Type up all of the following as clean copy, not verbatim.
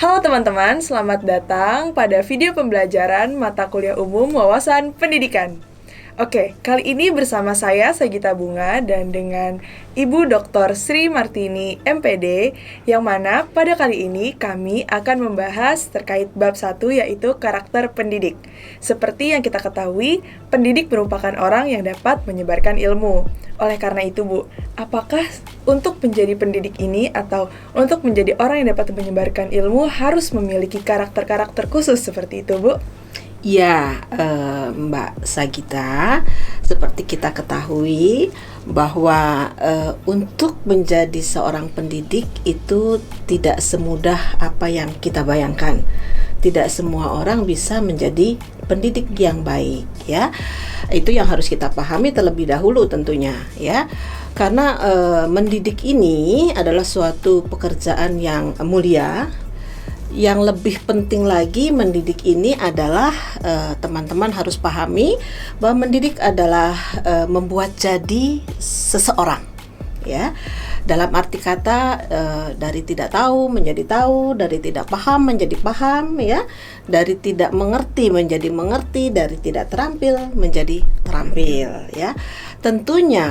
Halo teman-teman, selamat datang pada video pembelajaran mata kuliah umum wawasan pendidikan. Oke, kali ini bersama saya Sagita Bunga dan dengan Ibu Dr. Sri Martini, MPD, yang mana pada kali ini kami akan membahas terkait bab 1 yaitu karakter pendidik. Seperti yang kita ketahui, pendidik merupakan orang yang dapat menyebarkan ilmu. Oleh karena itu, Bu, apakah untuk menjadi pendidik ini atau untuk menjadi orang yang dapat menyebarkan ilmu harus memiliki karakter-karakter khusus seperti itu, Bu? Ya, Mbak Sagita, seperti kita ketahui bahwa untuk menjadi seorang pendidik itu tidak semudah apa yang kita bayangkan. Tidak semua orang bisa menjadi pendidik yang baik, ya. Itu yang harus kita pahami terlebih dahulu tentunya, ya. Karena mendidik ini adalah suatu pekerjaan yang mulia. Yang lebih penting lagi, mendidik ini adalah teman-teman harus pahami bahwa mendidik adalah membuat jadi seseorang, ya. Dalam arti kata dari tidak tahu menjadi tahu, dari tidak paham menjadi paham, ya. Dari tidak mengerti menjadi mengerti, dari tidak terampil menjadi terampil, ya. Tentunya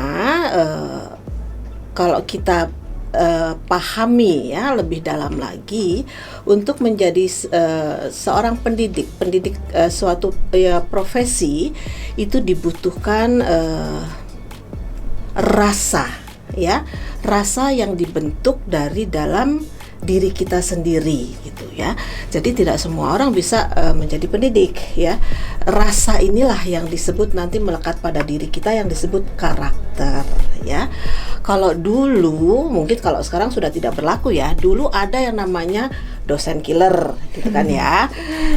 kalau kita pahami ya lebih dalam lagi, untuk menjadi seorang pendidik suatu profesi itu dibutuhkan rasa yang dibentuk dari dalam diri kita sendiri gitu ya. Jadi tidak semua orang bisa menjadi pendidik ya. Rasa inilah yang disebut nanti melekat pada diri kita yang disebut karakter ya. Kalau dulu, mungkin kalau sekarang sudah tidak berlaku ya. Dulu ada yang namanya dosen killer gitu kan ya.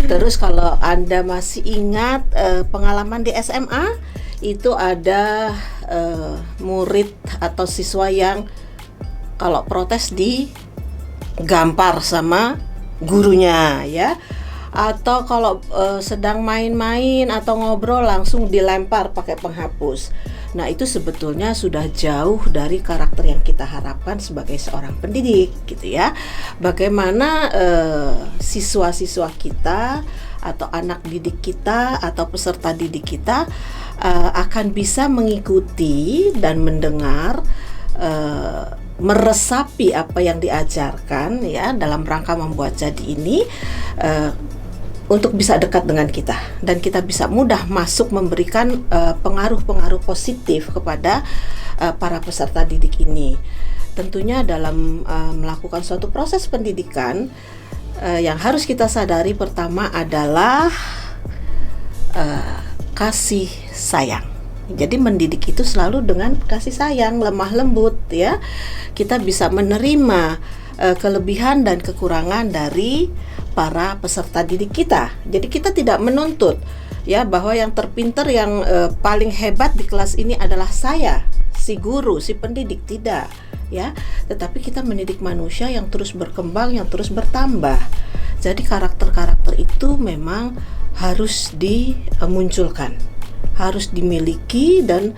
Terus kalau Anda masih ingat pengalaman di SMA, itu ada murid atau siswa yang kalau protes digampar sama gurunya ya, atau kalau sedang main-main atau ngobrol langsung dilempar pakai penghapus. Nah, itu sebetulnya sudah jauh dari karakter yang kita harapkan sebagai seorang pendidik gitu ya. Bagaimana siswa-siswa kita atau anak didik kita atau peserta didik kita akan bisa mengikuti dan mendengar, meresapi apa yang diajarkan ya dalam rangka membuat jadi ini untuk bisa dekat dengan kita, dan kita bisa mudah masuk memberikan pengaruh-pengaruh positif kepada para peserta didik ini. Tentunya dalam melakukan suatu proses pendidikan, yang harus kita sadari pertama adalah kasih sayang. Jadi mendidik itu selalu dengan kasih sayang, lemah lembut ya. Kita bisa menerima kelebihan dan kekurangan dari para peserta didik kita. Jadi kita tidak menuntut ya bahwa yang terpintar, yang paling hebat di kelas ini adalah saya, si guru, si pendidik, tidak ya. Tetapi kita mendidik manusia yang terus berkembang, yang terus bertambah. Jadi karakter-karakter itu memang harus dimunculkan, harus dimiliki dan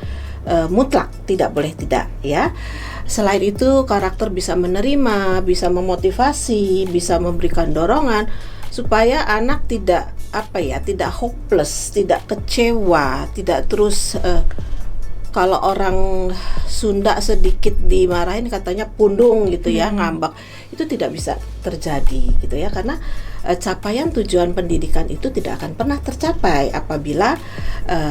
mutlak, tidak boleh tidak ya. Selain itu, karakter bisa menerima, bisa memotivasi, bisa memberikan dorongan supaya anak tidak tidak hopeless, tidak kecewa, tidak terus kalau orang Sunda sedikit dimarahin katanya pundung gitu ya, ngambak. Itu tidak bisa terjadi gitu ya, karena capaian tujuan pendidikan itu tidak akan pernah tercapai apabila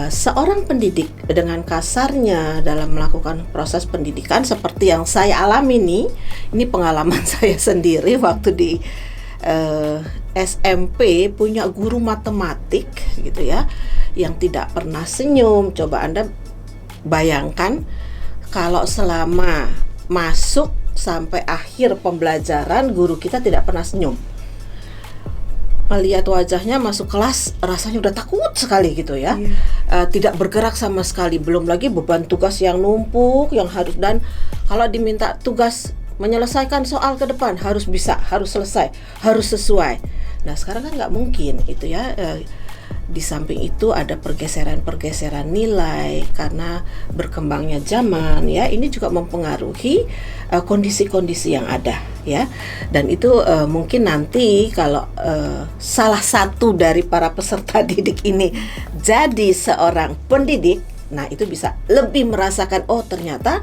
seorang pendidik dengan kasarnya dalam melakukan proses pendidikan seperti yang saya alami ini pengalaman saya sendiri waktu di SMP, punya guru matematik gitu ya yang tidak pernah senyum. Coba Anda bayangkan kalau selama masuk sampai akhir pembelajaran guru kita tidak pernah senyum. Melihat wajahnya masuk kelas rasanya udah takut sekali gitu ya. Tidak bergerak sama sekali, belum lagi beban tugas yang numpuk yang harus, dan kalau diminta tugas menyelesaikan soal ke depan harus bisa, harus selesai, harus sesuai. Nah sekarang kan nggak mungkin gitu ya. Di samping itu ada pergeseran-pergeseran nilai karena berkembangnya zaman ya. Ini juga mempengaruhi kondisi-kondisi yang ada ya. Dan itu mungkin nanti kalau salah satu dari para peserta didik ini jadi seorang pendidik, nah itu bisa lebih merasakan, oh ternyata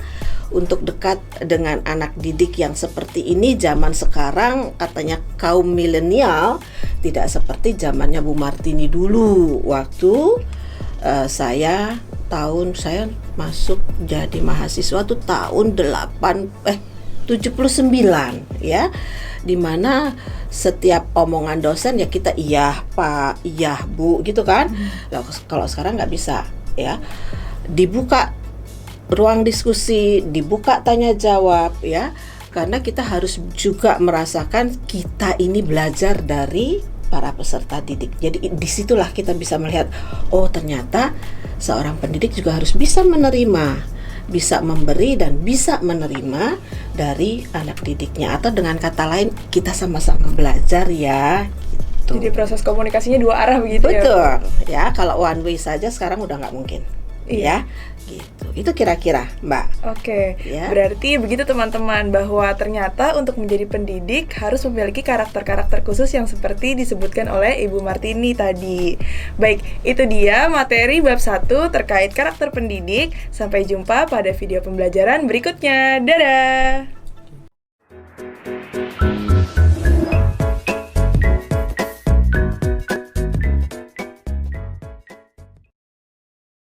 untuk dekat dengan anak didik yang seperti ini zaman sekarang, katanya kaum milenial, tidak seperti zamannya Bu Martini dulu. Waktu saya masuk jadi mahasiswa tuh tahun 79 ya, dimana setiap omongan dosen ya kita iya Pak, iya Bu gitu kan. Kalau sekarang nggak bisa ya, dibuka ruang diskusi, dibuka tanya jawab ya, karena kita harus juga merasakan kita ini belajar dari para peserta didik. Jadi disitulah kita bisa melihat, oh ternyata seorang pendidik juga harus bisa menerima, bisa memberi dan bisa menerima dari anak didiknya, atau dengan kata lain kita sama-sama belajar ya gitu. Jadi proses komunikasinya dua arah begitu. Betul ya, kalau one way saja sekarang udah nggak mungkin. Iya. Ya gitu, itu kira-kira Mbak. Oke, Ya. berarti begitu teman-teman, bahwa ternyata untuk menjadi pendidik harus memiliki karakter-karakter khusus yang seperti disebutkan oleh Ibu Martini tadi. Baik, itu dia materi bab 1 terkait karakter pendidik. Sampai jumpa pada video pembelajaran berikutnya. Dadah!